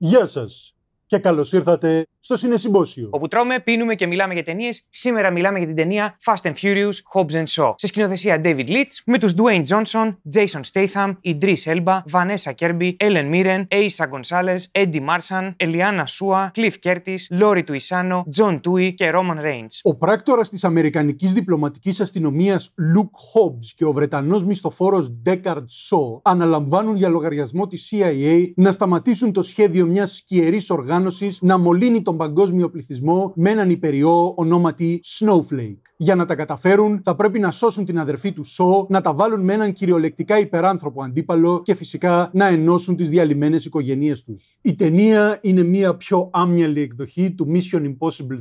Γεια σας και καλώς ήρθατε στο Συνεσυμπόσιο. Όπου τρώμε, πίνουμε και μιλάμε για ταινίες. Σήμερα μιλάμε για την ταινία Fast and Furious, Hobbs and Shaw. Σε σκηνοθεσία David Leitch, με τους Dwayne Johnson, Jason Statham, Idris Elba, Vanessa Kirby, Ellen Mirren, Asa Gonzalez, Eddie Marsan, Eliana Sua, Cliff Curtis, Lori Tuisano, John Tui και Roman Reigns. Ο πράκτορας της Αμερικανικής Διπλωματικής Αστυνομίας Luke Hobbs και ο Βρετανός μισθοφόρος Deckard Shaw αναλαμβάνουν για λογαριασμό της CIA να σταματήσουν το σχέδιο μιας σκιερής οργάνωσης να μολύνει τον παγκόσμιο πληθυσμό με έναν υπεριό ονόματι Snowflake. Για να τα καταφέρουν, θα πρέπει να σώσουν την αδερφή του Shaw, να τα βάλουν με έναν κυριολεκτικά υπεράνθρωπο αντίπαλο και φυσικά να ενώσουν τις διαλυμένες οικογένειές τους. Η ταινία είναι μια πιο άμυαλη εκδοχή του Mission Impossible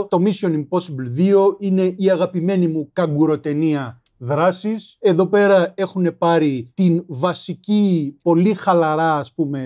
2. Το Mission Impossible 2 είναι η αγαπημένη μου καγκουροτενία δράσης. Εδώ πέρα έχουν πάρει την βασική, πολύ χαλαρά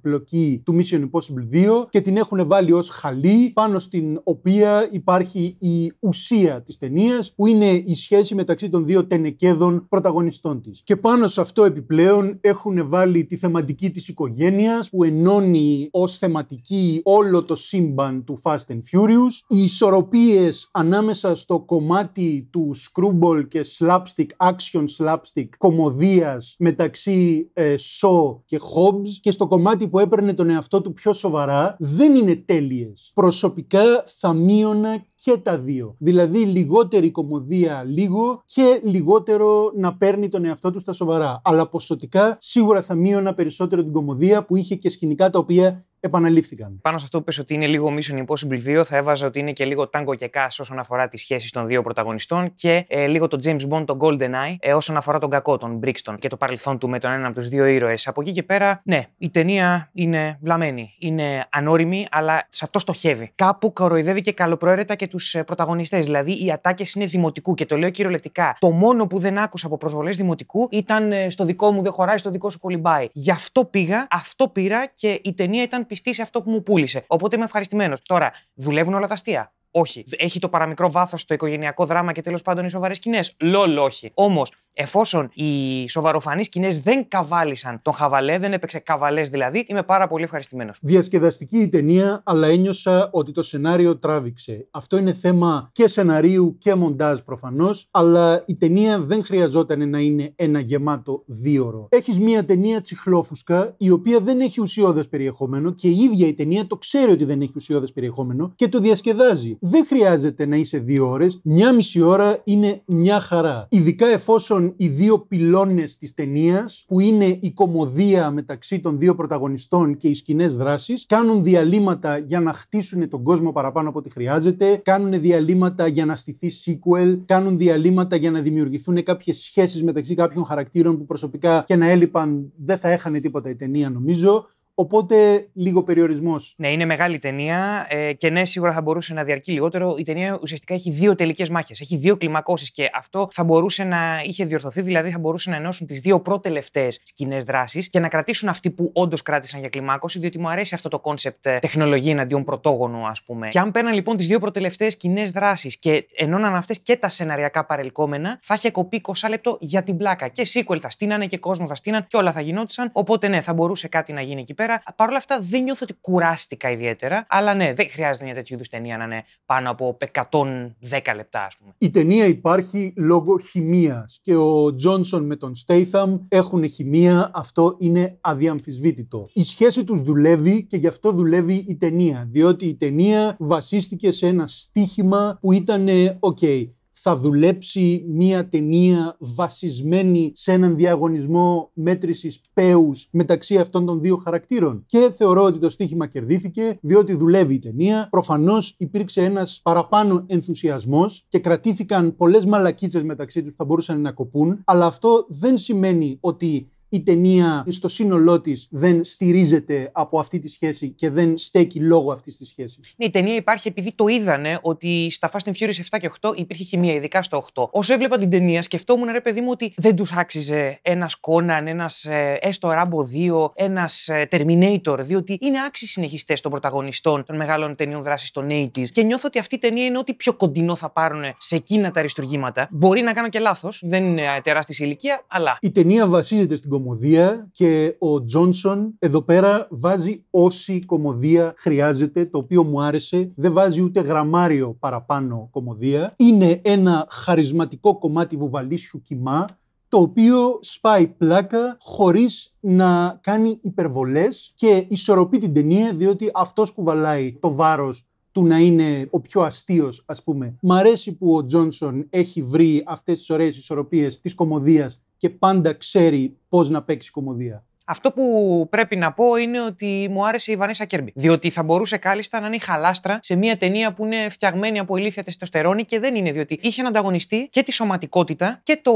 πλοκή του Mission Impossible 2 και την έχουν βάλει ως χαλί, πάνω στην οποία υπάρχει η ουσία της ταινίας, που είναι η σχέση μεταξύ των δύο τενεκέδων πρωταγωνιστών της. Και πάνω σε αυτό επιπλέον έχουν βάλει τη θεματική της οικογένειας, που ενώνει ως θεματική όλο το σύμπαν του Fast and Furious. Οι ισορροπίες ανάμεσα στο κομμάτι του screwball και slapstick, action slapstick κωμωδίας μεταξύ Shaw και Hobbs, και στο κομμάτι που έπαιρνε τον εαυτό του πιο σοβαρά, δεν είναι τέλειες. Προσωπικά θα μείωνα και τα δύο. Δηλαδή λιγότερη κωμωδία λίγο και λιγότερο να παίρνει τον εαυτό του στα σοβαρά. Αλλά ποσοτικά σίγουρα θα μείωνα περισσότερο την κωμωδία, που είχε και σκηνικά τα οποία επαναλήφθηκαν. Πάνω σε αυτό που πες ότι είναι λίγο Mission Impossible 2, θα έβαζα ότι είναι και λίγο Tango και Cash όσον αφορά τις σχέσεις των δύο πρωταγωνιστών και λίγο το James Bond, το GoldenEye, όσον αφορά τον κακό, τον Brixton και το παρελθόν του με τον έναν από τους δύο ήρωες. Από εκεί και πέρα, ναι, η ταινία είναι βλαμμένη, είναι ανώριμη, αλλά σε αυτό στοχεύει. Κάπου κοροϊδεύει και καλοπροαίρετα και τους πρωταγωνιστές. Δηλαδή, οι ατάκες είναι δημοτικού και το λέω κυριολεκτικά. Το μόνο που δεν άκουσα από προσβολές δημοτικού ήταν στο δικό μου δεν χωράει, στο δικό σου κολυμπάει. Γι' αυτό πήγα, αυτό πήρα και η ταινία ήταν πιστή σε αυτό που μου πούλησε. Οπότε είμαι ευχαριστημένος. Τώρα, δουλεύουν όλα τα αστεία? Όχι. Έχει το παραμικρό βάθος το οικογενειακό δράμα και τέλος πάντων οι σοβαρές σκηνές? Λολ, όχι. Όμως, εφόσον οι σοβαροφανείς σκηνές δεν καβάλισαν τον χαβαλέ, δεν έπαιξε καβαλές δηλαδή, είμαι πάρα πολύ ευχαριστημένος. Διασκεδαστική η ταινία, αλλά ένιωσα ότι το σενάριο τράβηξε. Αυτό είναι θέμα και σεναρίου και μοντάζ προφανώς, αλλά η ταινία δεν χρειαζόταν να είναι ένα γεμάτο 2ωρο. Έχεις μια ταινία τσιχλόφουσκα, η οποία δεν έχει ουσιώδες περιεχόμενο και η ίδια η ταινία το ξέρει ότι δεν έχει ουσιώδες περιεχόμενο και το διασκεδάζει. Δεν χρειάζεται να είσαι 2 ώρες, μια μισή ώρα είναι μια χαρά. Ειδικά εφόσον οι δύο πυλώνες της ταινίας, που είναι η κωμωδία μεταξύ των δύο πρωταγωνιστών και οι σκηνές δράσης, κάνουν διαλύματα για να χτίσουν τον κόσμο παραπάνω από ό,τι χρειάζεται, κάνουν διαλύματα για να στηθεί sequel, κάνουν διαλύματα για να δημιουργηθούν κάποιες σχέσεις μεταξύ κάποιων χαρακτήρων που προσωπικά και να έλειπαν δεν θα έχανε τίποτα η ταινία, νομίζω. Οπότε λίγο περιορισμός. Ναι, είναι μεγάλη ταινία και ναι, σίγουρα θα μπορούσε να διαρκεί λιγότερο. Η ταινία ουσιαστικά έχει 2 τελικές μάχες. Έχει 2 κλιμακώσεις και αυτό θα μπορούσε να είχε διορθωθεί. Δηλαδή, θα μπορούσε να ενώσουν τις 2 προτελευταίες σκηνές δράσης και να κρατήσουν αυτή που όντως κράτησαν για κλιμάκωση, διότι μου αρέσει αυτό το κόνσεπτ τεχνολογία εναντίον πρωτόγονου, ας πούμε. Και αν παίρναν λοιπόν τις 2 προτελευταίες σκηνές δράσης και ενώναν αυτές και τα σεναριακά παρελκόμενα, θα είχε κοπεί 20 λεπτό για την πλάκα. Και sequel θα στείνανε και κόσμο θα στείναν και όλα θα γινόντουσαν. Οπότε ναι, θα μπορούσε κάτι να γίνει εκεί πέρα. Παρ' όλα αυτά δεν νιώθω ότι κουράστηκα ιδιαίτερα, αλλά ναι, δεν χρειάζεται μια τέτοιου είδους ταινία να είναι πάνω από 110 λεπτά, ας πούμε. Η ταινία υπάρχει λόγω χημείας και ο Τζόνσον με τον Statham έχουν χημεία, αυτό είναι αδιαμφισβήτητο. Η σχέση τους δουλεύει και γι' αυτό δουλεύει η ταινία, διότι η ταινία βασίστηκε σε ένα στίχημα που ήταν ok. Θα δουλέψει μια ταινία βασισμένη σε έναν διαγωνισμό μέτρησης πέους μεταξύ αυτών των δύο χαρακτήρων. Και θεωρώ ότι το στοίχημα κερδίθηκε, διότι δουλεύει η ταινία. Προφανώς υπήρξε ένας παραπάνω ενθουσιασμός και κρατήθηκαν πολλές μαλακίτσες μεταξύ τους που θα μπορούσαν να κοπούν, αλλά αυτό δεν σημαίνει ότι η ταινία στο σύνολό της δεν στηρίζεται από αυτή τη σχέση και δεν στέκει λόγω αυτής της σχέσης. Ναι, η ταινία υπάρχει επειδή το είδανε ότι στα Fast and Furious 7 και 8 υπήρχε χημεία, ειδικά στο 8. Όσο έβλεπα την ταινία, σκεφτόμουν, ρε παιδί μου, ότι δεν τους άξιζε ένας Conan, ένας έστω Rambo 2, ένας Terminator, διότι είναι άξιοι συνεχιστές των πρωταγωνιστών των μεγάλων ταινιών δράσης των 80s. Και νιώθω ότι αυτή η ταινία είναι ό,τι πιο κοντινό θα πάρουν σε εκείνα τα αριστουργήματα. Μπορεί να κάνω και λάθος, δεν είναι τεράστια ηλικία, αλλά. Η ταινία βασίζεται στην κωμωδία και ο Τζόνσον εδώ πέρα βάζει όση κωμωδία χρειάζεται, το οποίο μου άρεσε. Δεν βάζει ούτε γραμμάριο παραπάνω κωμωδία. Είναι ένα χαρισματικό κομμάτι βουβαλίσιου κιμά, το οποίο σπάει πλάκα χωρίς να κάνει υπερβολές και ισορροπεί την ταινία, διότι αυτός κουβαλάει το βάρος του να είναι ο πιο αστείος, ας πούμε. Μ' αρέσει που ο Τζόνσον έχει βρει αυτές τις ωραίες ισορροπίες της κωμωδίας και πάντα ξέρει πώς να παίξει κωμωδία. Αυτό που πρέπει να πω είναι ότι μου άρεσε η Βανέσα Κέρμπι. Διότι θα μπορούσε κάλλιστα να είναι η χαλάστρα σε μια ταινία που είναι φτιαγμένη από ηλίθια τεστοστερόνη και δεν είναι. Διότι είχε να ανταγωνιστεί και τη σωματικότητα και το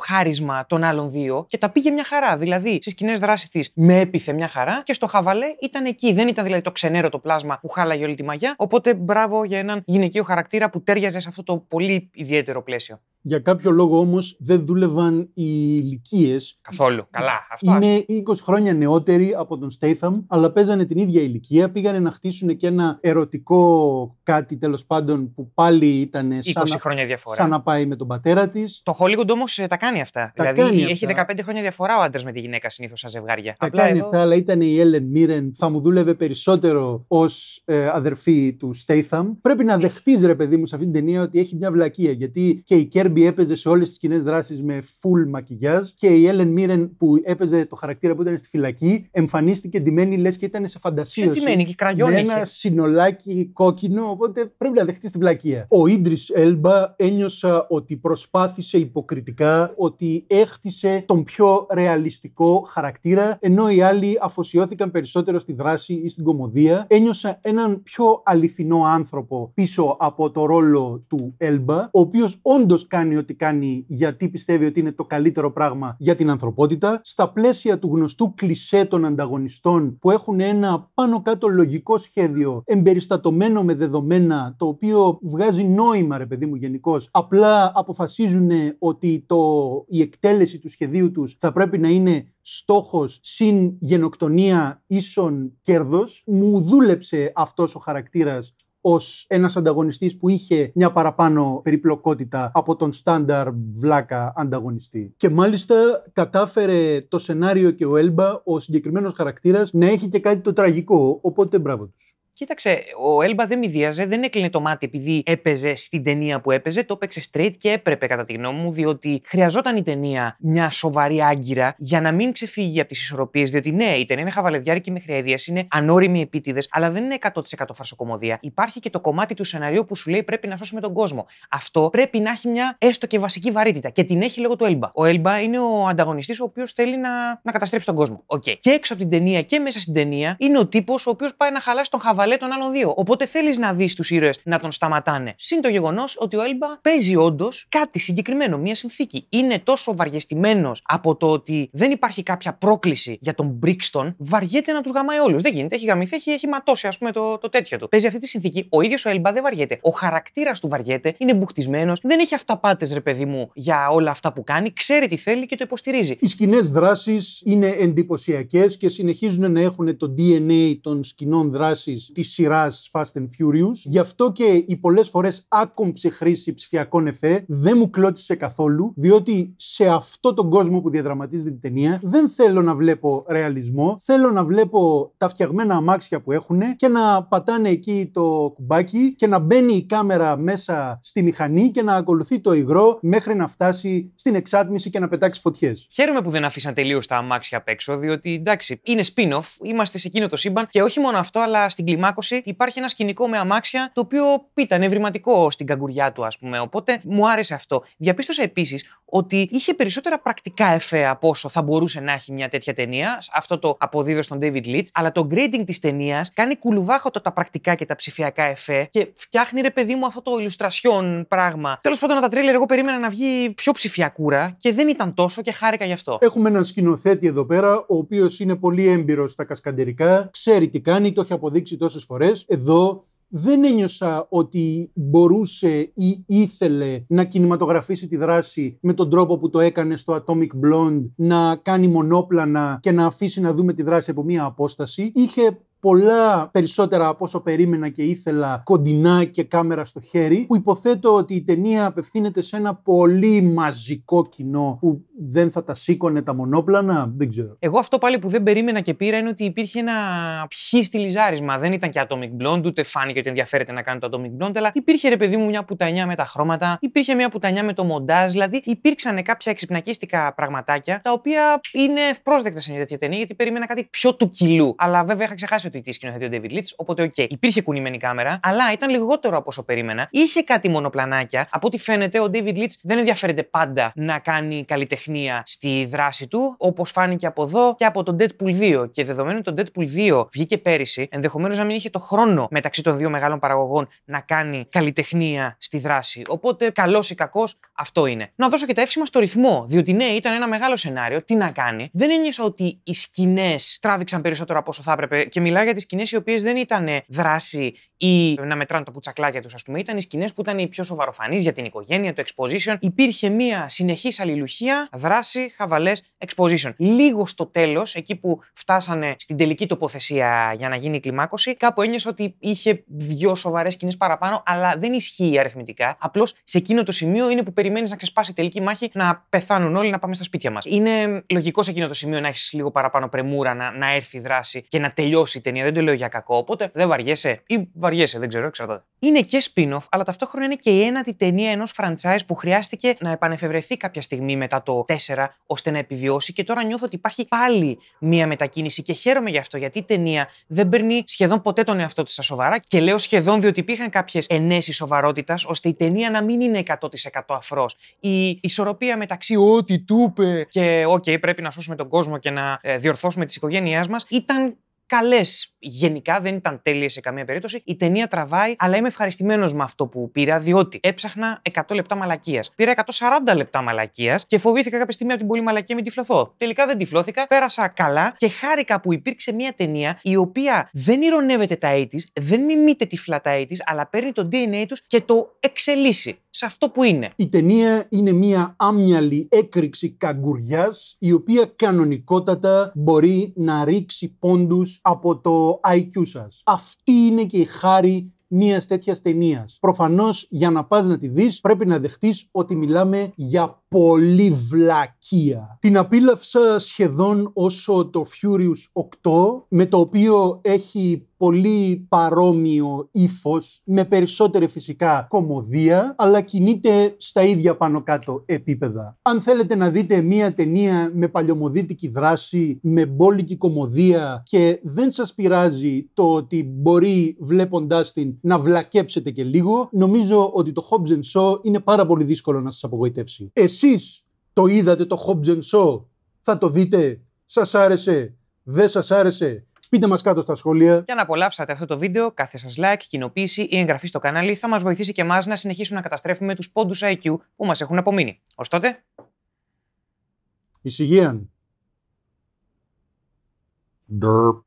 χάρισμα των άλλων δύο και τα πήγε μια χαρά. Δηλαδή στις σκηνές δράσης της με έπιθε μια χαρά και στο χαβαλέ ήταν εκεί. Δεν ήταν δηλαδή το ξενέρωτο πλάσμα που χάλαγε όλη τη μαγιά. Οπότε μπράβο για έναν γυναικείο χαρακτήρα που τέριαζε σε αυτό το πολύ ιδιαίτερο πλαίσιο. Για κάποιο λόγο όμως δεν δούλευαν οι ηλικίες. Καθόλου. Καλά. Αυτό είναι 20 χρόνια νεότεροι από τον Statham, αλλά παίζανε την ίδια ηλικία. Πήγανε να χτίσουν και ένα ερωτικό κάτι, τέλος πάντων, που πάλι ήταν 20 χρόνια διαφορά. Σαν να πάει με τον πατέρα της. Το Hollywood όμως τα κάνει αυτά. Τα δηλαδή κάνει έχει αυτά. 15 χρόνια διαφορά ο άντρας με τη γυναίκα συνήθως σαν ζευγάρια. Τα Απλά κάνει εδώ... αυτά, αλλά ήταν η Ellen Mirren. Θα μου δούλευε περισσότερο ως αδερφή του Statham. Πρέπει να δεχτείς, ρε παιδί μου, σε αυτή την ταινία ότι έχει μια βλακεία. Γιατί και η Kirby έπαιζε σε όλες τις σκηνές δράσεις με full μακιγιάζ και η Ellen Mirren που έπαιζε το χαρακτήρα που ήταν στη φυλακή εμφανίστηκε ντυμένη λες και ήταν σε φαντασίωση. Ντυμένη και κραγιόν με είχε. ένα συνολάκι κόκκινο, οπότε πρέπει να δεχτείς τη βλακεία. Ο Idris Elba ένιωσα ότι προσπάθησε υποκριτικά, ότι έχτισε τον πιο ρεαλιστικό χαρακτήρα, ενώ οι άλλοι αφοσιώθηκαν περισσότερο στη δράση ή στην κωμωδία. Ένιωσα έναν πιο αληθινό άνθρωπο πίσω από το ρόλο του Elba, ο οποίος όντως κάνει ό,τι κάνει γιατί πιστεύει ότι είναι το καλύτερο πράγμα για την ανθρωπότητα, στα πλαίσια του γνωστού κλισέ των ανταγωνιστών που έχουν ένα πάνω κάτω λογικό σχέδιο εμπεριστατωμένο με δεδομένα, το οποίο βγάζει νόημα, ρε παιδί μου, γενικώς. Απλά αποφασίζουν ότι η εκτέλεση του σχεδίου τους θα πρέπει να είναι στόχος συν γενοκτονία ίσον κέρδος. Μου δούλεψε αυτός ο χαρακτήρας ως ένας ανταγωνιστής που είχε μια παραπάνω περιπλοκότητα από τον στάνταρ βλάκα ανταγωνιστή. Και μάλιστα κατάφερε το σενάριο και ο Έλμπα, ο συγκεκριμένος χαρακτήρας, να έχει και κάτι το τραγικό, οπότε μπράβο τους. Κοίταξε, ο Έλμπα δεν μηδίαζε, δεν έκλεινε το μάτι επειδή έπαιζε στην ταινία που έπαιζε, το έπαιξε straight και έπρεπε κατά τη γνώμη μου, διότι χρειαζόταν η ταινία μια σοβαρή άγκυρα για να μην ξεφύγει από τις ισορροπίες. Διότι ναι, η ταινία είναι χαβαλεδιάρικη με χρειαίες, είναι ανώριμοι επίτηδες, αλλά δεν είναι 100% φαρσοκωμωδία. Υπάρχει και το κομμάτι του σενάριου που σου λέει πρέπει να σώσουμε τον κόσμο. Αυτό πρέπει να έχει μια έστω και βασική βαρύτητα και την έχει λόγω του Έλμπα. Ο Έλμπα είναι ο ανταγωνιστής ο οποίος θέλει να καταστρέψει τον κόσμο. Okay. Και έξω από την ταινία και μέσα στην ταινία είναι ο τύπος ο οποίος πάει να χαλάσει τον χαβαλέ των άλλων δύο. Οπότε θέλεις να δεις τους ήρωες να τον σταματάνε. Συν το γεγονός ότι ο Έλμπα παίζει όντως κάτι συγκεκριμένο, μια συνθήκη. Είναι τόσο βαριεστημένος από το ότι δεν υπάρχει κάποια πρόκληση για τον Μπρίξτον, βαριέται να τους γαμάει όλους. Δεν γίνεται. Έχει γαμηθεί, έχει ματώσει, ας πούμε, το τέτοιο του. Παίζει αυτή τη συνθήκη. Ο ίδιος ο Έλμπα δεν βαριέται. Ο χαρακτήρας του βαριέται, είναι μπουχτισμένος, δεν έχει αυταπάτες, ρε παιδί μου, για όλα αυτά που κάνει, ξέρει τι θέλει και το υποστηρίζει. Οι σκηνές δράσης είναι εντυπωσιακές και συνεχίζουν να έχουν το DNA των σκηνών δράσης της σειράς Fast and Furious. Γι' αυτό και η πολλές φορές άκομψη χρήση ψηφιακών εφέ δεν μου κλώτησε καθόλου, διότι σε αυτό τον κόσμο που διαδραματίζεται την ταινία δεν θέλω να βλέπω ρεαλισμό, θέλω να βλέπω τα φτιαγμένα αμάξια που έχουν και να πατάνε εκεί το κουμπάκι και να μπαίνει η κάμερα μέσα στη μηχανή και να ακολουθεί το υγρό μέχρι να φτάσει στην εξάτμιση και να πετάξει φωτιές. Χαίρομαι που δεν αφήσαν τελείως τα αμάξια απ' έξω, διότι εντάξει, είναι spin-off, είμαστε σε εκείνο το σύμπαν και όχι μόνο αυτό, αλλά στην κλιμάκωση υπάρχει ένα σκηνικό με αμάξια το οποίο ήταν ευρηματικό στην καγκουριά του, ας πούμε. Οπότε μου άρεσε αυτό. Διαπίστωσα επίσης ότι είχε περισσότερα πρακτικά εφέ από όσο θα μπορούσε να έχει μια τέτοια ταινία. Αυτό το αποδίδω στον David Leitch, αλλά το grading της ταινίας κάνει κουλουβάχωτο τα πρακτικά και τα ψηφιακά εφέ και φτιάχνει, ρε παιδί μου, αυτό το illustration πράγμα. Τέλος πάντων, τα τρέλερ εγώ περίμενα να βγει πιο ψηφιακούρα και δεν ήταν τόσο και χάρηκα γι' αυτό. Έχουμε έναν σκηνοθέτη εδώ πέρα, ο οποίος είναι πολύ έμπειρος στα κασκαντερικά, ξέρει τι κάνει, το έχει αποδείξει τόσες φορές. Εδώ δεν ένιωσα ότι μπορούσε ή ήθελε να κινηματογραφήσει τη δράση με τον τρόπο που το έκανε στο Atomic Blonde, να κάνει μονόπλανα και να αφήσει να δούμε τη δράση από μία απόσταση. Είχε πολλά περισσότερα από όσο περίμενα και ήθελα κοντινά και κάμερα στο χέρι, που υποθέτω ότι η ταινία απευθύνεται σε ένα πολύ μαζικό κοινό που δεν θα τα σήκωνε τα μονόπλανα, δεν ξέρω. Εγώ αυτό πάλι που δεν περίμενα και πήρα είναι ότι υπήρχε ένα πιχ στιλιζάρισμα. Δεν ήταν και Atomic Blonde, ούτε φάνηκε ότι ενδιαφέρεται να κάνει το Atomic Blonde, αλλά υπήρχε ρε παιδί μου μια πουτανιά με τα χρώματα, υπήρχε μια πουτανιά με το μοντάζ, δηλαδή υπήρξαν κάποια εξυπνακίστικα πραγματάκια τα οποία είναι ευπρόσδεκτα σε μια τέτοια ταινία, γιατί περίμενα κάτι πιο του κιλού. Αλλά βέβαια είχα ξεχάσει ότι τη σκηνοθετεί ο David Leitch, οπότε οκ. Υπήρχε κουνημένη κάμερα, αλλά ήταν λιγότερο από όσο περίμενα. Είχε κάτι μονοπλανάκια. Από ό,τι φαίνεται, ο David Leitch δεν ενδιαφέρεται πάντα να κάνει καλλιτεχνία στη δράση του, όπως φάνηκε από εδώ και από τον Deadpool 2. Και δεδομένου ότι το Deadpool 2 βγήκε πέρυσι, ενδεχομένως να μην είχε το χρόνο μεταξύ των δύο μεγάλων παραγωγών να κάνει καλλιτεχνία στη δράση. Οπότε, καλός ή κακός, αυτό είναι. Να δώσω και τα εύσημα στο ρυθμό, διότι ναι, ήταν ένα μεγάλο σενάριο. Τι να κάνει. Δεν ένιωσα ότι οι σκηνές τράβηξαν περισσότερο από όσο θα έπρεπε. Και μιλάω για τις σκηνές οι οποίες δεν ήταν δράση ή να μετράνε τα πουτσακλάκια τους, ας πούμε. Ήταν οι σκηνές που ήταν οι πιο σοβαροφανείς για την οικογένεια, το exposition. Υπήρχε μια συνεχής αλληλουχία, δράση, χαβαλές, exposition. Λίγο στο τέλος, εκεί που φτάσανε στην τελική τοποθεσία για να γίνει η κλιμάκωση, κάπου ένιωσα ότι είχε δυο σοβαρές σκηνές παραπάνω, αλλά δεν ισχύει αριθμητικά. Απλώς σε εκείνο το σημείο είναι που περιμένεις να ξεσπάσει η τελική μάχη, να πεθάνουν όλοι, να πάμε στα σπίτια μας. Είναι λογικό σε εκείνο το σημείο να έχεις λίγο παραπάνω πρεμούρα, να έρθει η δράση και να τελειώσει η ταινία. Δεν το λέω για κακό, οπότε δεν βαριέσαι ή βαριέσαι, δεν ξέρω, εξαρτάται. Είναι και spin-off, αλλά ταυτόχρονα είναι και η ένατη ταινία ενός franchise που χρειάστηκε να επανεφευρεθεί κάποια στιγμή μετά το 4 ώστε να επιβιώσει, και τώρα νιώθω ότι υπάρχει πάλι μία μετακίνηση και χαίρομαι γι' αυτό, γιατί η ταινία δεν παίρνει σχεδόν ποτέ τον εαυτό της στα σοβαρά, και λέω σχεδόν διότι υπήρχαν κάποιες ενέσεις σοβαρότητας ώστε η ταινία να μην είναι 100% αφρός. Η ισορροπία μεταξύ ό,τι του είπε και OK, πρέπει να σώσουμε τον κόσμο και να διορθώσουμε τις οικογένειές μας ήταν καλές. Γενικά δεν ήταν τέλειες σε καμία περίπτωση. Η ταινία τραβάει, αλλά είμαι ευχαριστημένος με αυτό που πήρα, διότι έψαχνα 100 λεπτά μαλακίας. Πήρα 140 λεπτά μαλακίας και φοβήθηκα κάποια στιγμή από την πολύ μαλακία μην τυφλωθώ. Τελικά δεν τυφλώθηκα, πέρασα καλά και χάρηκα που υπήρξε μια ταινία η οποία δεν ηρωνεύεται τα 80's, δεν μιμείται τυφλά τα 80's, αλλά παίρνει το DNA τους και το εξελίσσει σε αυτό που είναι. Η ταινία είναι μια άμυαλη έκρηξη καγκουριάς, η οποία κανονικότατα μπορεί να ρίξει πόντους από το IQ σας. Αυτή είναι και η χάρη μιας τέτοιας ταινίας. Προφανώς για να πας να τη δεις πρέπει να δεχτείς ότι μιλάμε για πολύ βλακεία. Την απίλαυσα σχεδόν όσο το Furious 8, με το οποίο έχει πολύ παρόμοιο ύφος, με περισσότερη φυσικά κωμωδία, αλλά κινείται στα ίδια πάνω κάτω επίπεδα. Αν θέλετε να δείτε μια ταινία με παλιωμοδίτικη δράση, με μπόλικη κωμωδία και δεν σας πειράζει το ότι μπορεί βλέποντάς την να βλακέψετε και λίγο, νομίζω ότι το Hobbs & Shaw είναι πάρα πολύ δύσκολο να σας απογοητεύσει. Εσείς το είδατε το Hobbs & Shaw? Θα το δείτε? Σας άρεσε? Δεν σας άρεσε? Πείτε μας κάτω στα σχόλια. Για να απολαύσατε αυτό το βίντεο, κάθε σας like, κοινοποίηση ή εγγραφή στο κανάλι θα μας βοηθήσει και εμάς να συνεχίσουμε να καταστρέφουμε τους πόντους IQ που μας έχουν απομείνει. Ως τότε, ησυχία. Derp.